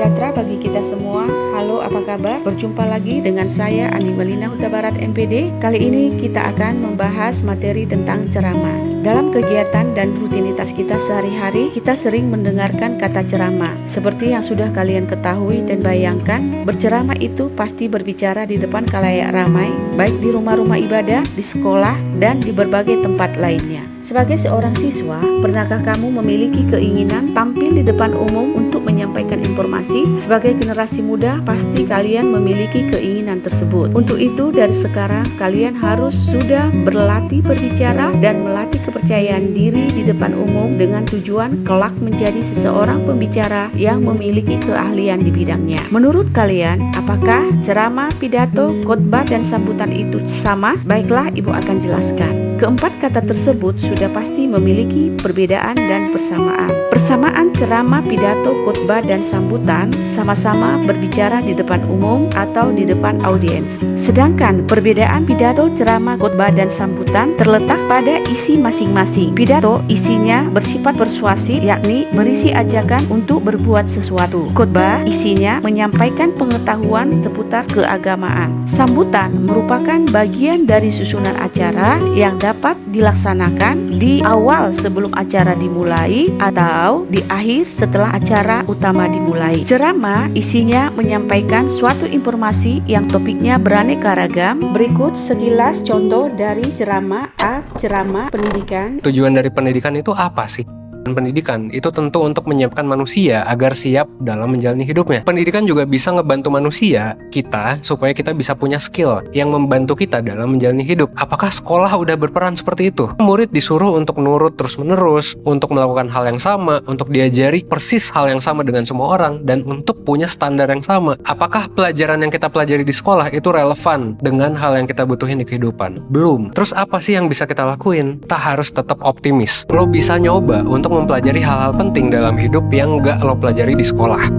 sejahtera bagi kita semua. Halo, apa kabar? Berjumpa lagi dengan saya Ani Melina Huta Barat MPD. Kali ini kita akan membahas materi tentang ceramah. Dalam kegiatan dan rutinitas kita sehari-hari, kita sering mendengarkan kata ceramah. Seperti yang sudah kalian ketahui dan bayangkan, berceramah itu pasti berbicara di depan khalayak ramai, baik di rumah-rumah ibadah, di sekolah, dan di berbagai tempat lainnya. Sebagai seorang siswa, pernahkah kamu memiliki keinginan tampil di depan umum untuk menyampaikan informasi? Sebagai generasi muda, pasti kalian memiliki keinginan tersebut. Untuk itu, dari sekarang kalian harus sudah berlatih berbicara dan melatih kepercayaan diri di depan umum dengan tujuan kelak menjadi seseorang pembicara yang memiliki keahlian di bidangnya. Menurut kalian, apakah ceramah, pidato, khotbah, dan sambutan itu sama? Baiklah, Ibu akan jelaskan. Keempat kata tersebut sudah pasti memiliki perbedaan dan persamaan. Persamaan ceramah, pidato, khotbah, dan sambutan sama-sama berbicara di depan umum atau di depan audiens. Sedangkan perbedaan pidato, ceramah, khotbah, dan sambutan terletak pada isi masing-masing. Pidato isinya bersifat persuasi, yakni berisi ajakan untuk berbuat sesuatu. Khotbah isinya menyampaikan pengetahuan seputar keagamaan. Sambutan merupakan bagian dari susunan acara yang dapat dilaksanakan di awal sebelum acara dimulai atau di akhir setelah acara utama dimulai. Ceramah isinya menyampaikan suatu informasi yang topiknya beraneka ragam. Berikut sekilas contoh dari ceramah A. Ceramah pendidikan. Tujuan dari pendidikan itu apa sih? Pendidikan itu tentu untuk menyiapkan manusia agar siap dalam menjalani hidupnya. Pendidikan juga bisa ngebantu manusia kita supaya kita bisa punya skill yang membantu kita dalam menjalani hidup. Apakah sekolah udah berperan seperti itu? Murid disuruh untuk nurut terus-menerus, untuk melakukan hal yang sama, untuk diajari persis hal yang sama dengan semua orang, dan untuk punya standar yang sama. Apakah pelajaran yang kita pelajari di sekolah itu relevan dengan hal yang kita butuhin di kehidupan? Belum. Terus apa sih yang bisa kita lakuin? Kita harus tetap optimis. Lo bisa nyoba untuk mempelajari hal-hal penting dalam hidup yang gak lo pelajari di sekolah.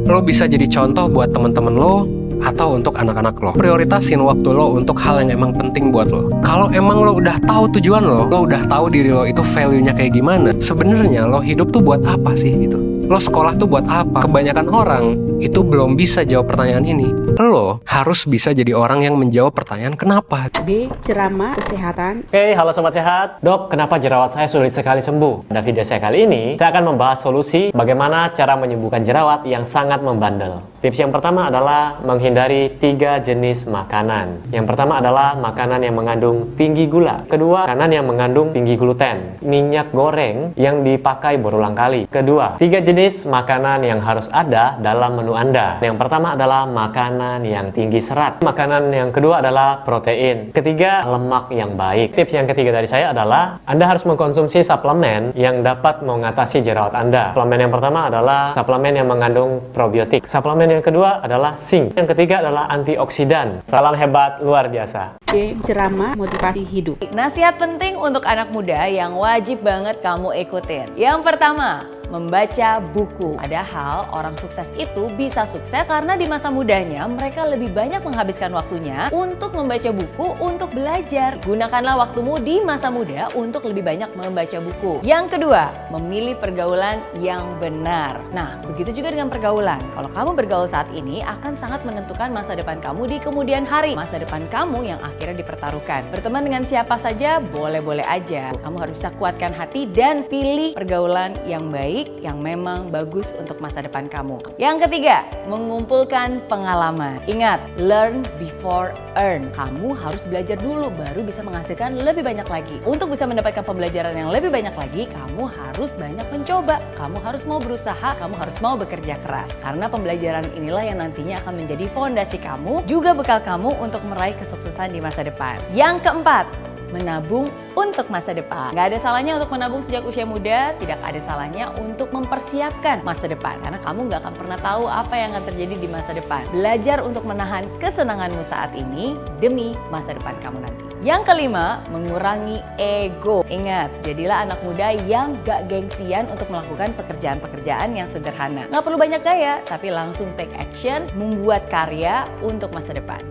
Lo bisa jadi contoh buat teman-teman lo atau untuk anak-anak lo. Prioritasin waktu lo untuk hal yang emang penting buat lo. Kalau emang lo udah tahu tujuan lo udah tahu diri lo itu value-nya kayak gimana, sebenarnya lo hidup tuh buat apa sih gitu? Lo sekolah tuh buat apa? Kebanyakan orang itu belum bisa jawab pertanyaan ini. Lo harus bisa jadi orang yang menjawab pertanyaan kenapa. B. Ceramah kesehatan. Oke, halo Sobat Sehat. Dok, kenapa jerawat saya sulit sekali sembuh? Pada video saya kali ini, saya akan membahas solusi bagaimana cara menyembuhkan jerawat yang sangat membandel. Tips yang pertama adalah menghindari 3 jenis makanan. Yang pertama adalah makanan yang mengandung tinggi gula. Kedua, makanan yang mengandung tinggi gluten. Minyak goreng yang dipakai berulang kali. Kedua, 3 jenis makanan yang harus ada dalam menu Anda. Yang pertama adalah makanan yang tinggi serat. Makanan yang kedua adalah protein. Ketiga, lemak yang baik. Tips yang ketiga dari saya adalah Anda harus mengkonsumsi suplemen yang dapat mengatasi jerawat Anda. Suplemen yang pertama adalah suplemen yang mengandung probiotik. Suplemen yang kedua adalah zinc. Yang ketiga adalah antioksidan. Salam hebat luar biasa. C. Ceramah motivasi hidup. Nasihat penting untuk anak muda yang wajib banget kamu ikutin. Yang pertama, membaca buku. Padahal orang sukses itu bisa sukses karena di masa mudanya mereka lebih banyak menghabiskan waktunya untuk membaca buku, untuk belajar. Gunakanlah waktumu di masa muda untuk lebih banyak membaca buku. Yang kedua, memilih pergaulan yang benar. Nah, begitu juga dengan pergaulan. Kalau kamu bergaul saat ini akan sangat menentukan masa depan kamu di kemudian hari. Masa depan kamu yang akhirnya dipertaruhkan. Berteman dengan siapa saja boleh-boleh aja. Kamu harus bisa kuatkan hati dan pilih pergaulan yang baik, yang memang bagus untuk masa depan kamu. Yang ketiga, mengumpulkan pengalaman. Ingat, learn before earn. Kamu harus belajar dulu baru bisa menghasilkan lebih banyak lagi. Untuk bisa mendapatkan pembelajaran yang lebih banyak lagi, kamu harus banyak mencoba. Kamu harus mau berusaha, kamu harus mau bekerja keras. Karena pembelajaran inilah yang nantinya akan menjadi fondasi kamu, juga bekal kamu untuk meraih kesuksesan di masa depan. Yang keempat, menabung untuk masa depan. Nggak ada salahnya untuk menabung sejak usia muda, tidak ada salahnya untuk mempersiapkan masa depan. Karena kamu nggak akan pernah tahu apa yang akan terjadi di masa depan. Belajar untuk menahan kesenanganmu saat ini demi masa depan kamu nanti. Yang kelima, mengurangi ego. Ingat, jadilah anak muda yang gak gengsian untuk melakukan pekerjaan-pekerjaan yang sederhana. Nggak perlu banyak gaya, tapi langsung take action, membuat karya untuk masa depan.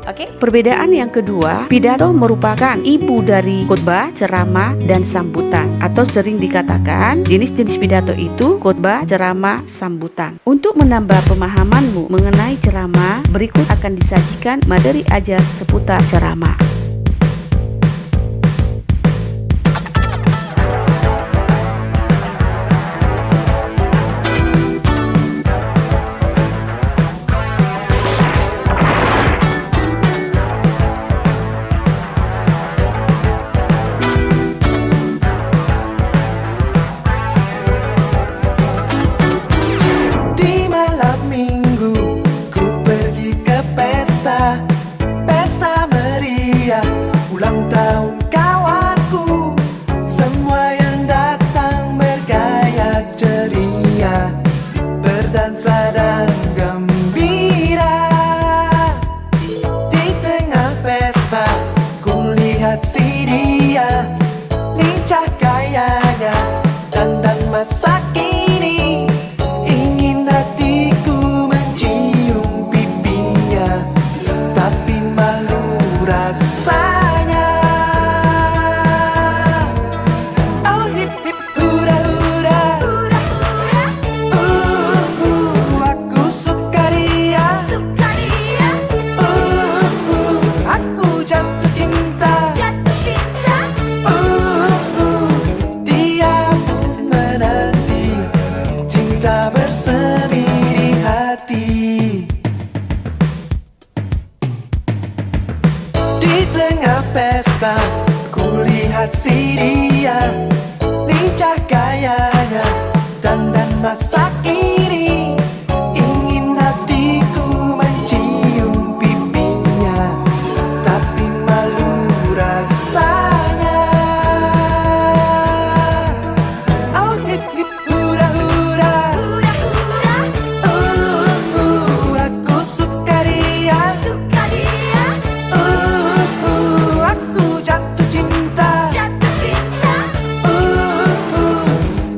Oke? Perbedaan yang kedua, pidato merupakan ibu dari khotbah, ceramah, dan sambutan. Atau sering dikatakan, jenis-jenis pidato itu khotbah, ceramah, sambutan. Untuk menambah pemahamanmu mengenai ceramah, berikut akan disajikan materi ajar seputar ceramah. Di malam minggu ku pergi ke pesta, pesta meriah, ulang tahun kawanku. Semua yang datang bergaya ceria, berdansa dan gembira. Di tengah pesta ku lihat si dia, lincah gayanya, dandan masa kini. Ingin hatiku mencium pipinya, tapi malu rasanya. Oh hip hip hura hura, aku suka dia. Aku jatuh cinta. Dia pun menanti cinta bersemi di hati. Di tengah pesta ku lihat si dia, lincah gayanya, dandan masa kini. Ingin hatiku mencium pipinya, tapi malu rasanya. Oh hip hip hura hura, aku suka dia. Aku jatuh cinta.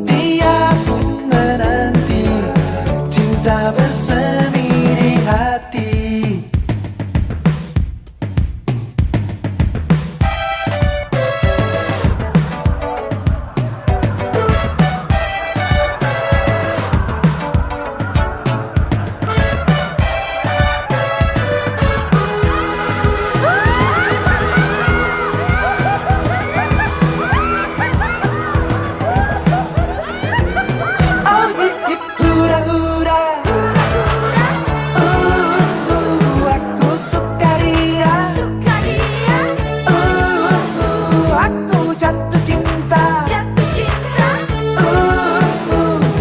Dia pun menanti cinta bersemi di hati. Oh hip hip hura hura, aku suka dia. Aku jatuh cinta.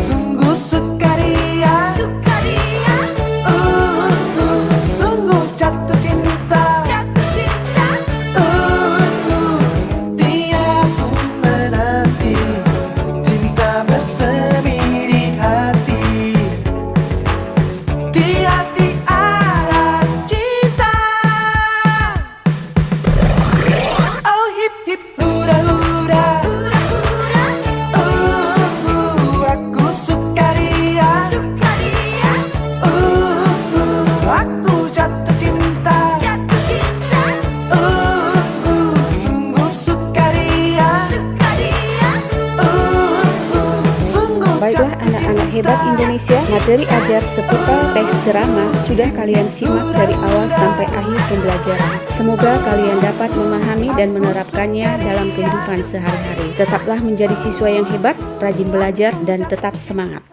Sungguh suka dia. Sungguh jatuh cinta. Dia pun menanti cinta bersemi di hati. Di hati ada cinta. Oh hip hip hura hura, aku suka dia. Aku jatuh cinta. Sungguh suka dia. Sungguh Baiklah jatuh anak-anak hebat cinta. Indonesia, materi ajar seputar teks ceramah sudah kalian simak dari awal sampai akhir pembelajaran. Semoga kalian dapat memahami dan menerapkannya dalam kehidupan sehari-hari. Tetaplah menjadi siswa yang hebat, rajin belajar, dan tetap semangat.